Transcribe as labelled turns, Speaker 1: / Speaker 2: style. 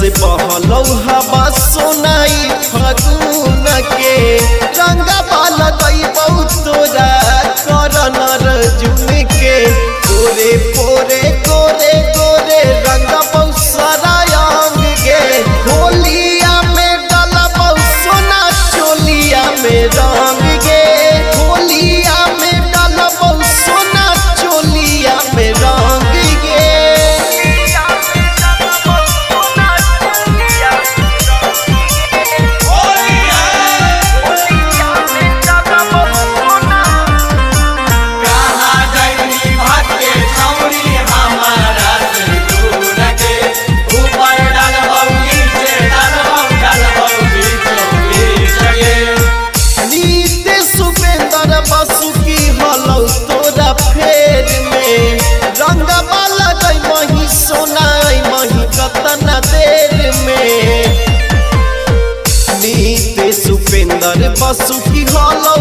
Speaker 1: से बहलौ हवा सोनाई फगुन के रंगवा लगैबौ तोरा करन रजुन के गोरे पोरे गोरे गोरे रंगबौ सारा अंग गे होलिया में डलबौ सोना चोलिया में रंग गे होलिया में डलबौ सोना चोलिया में रंग गे सुपेंदर बसु की हलो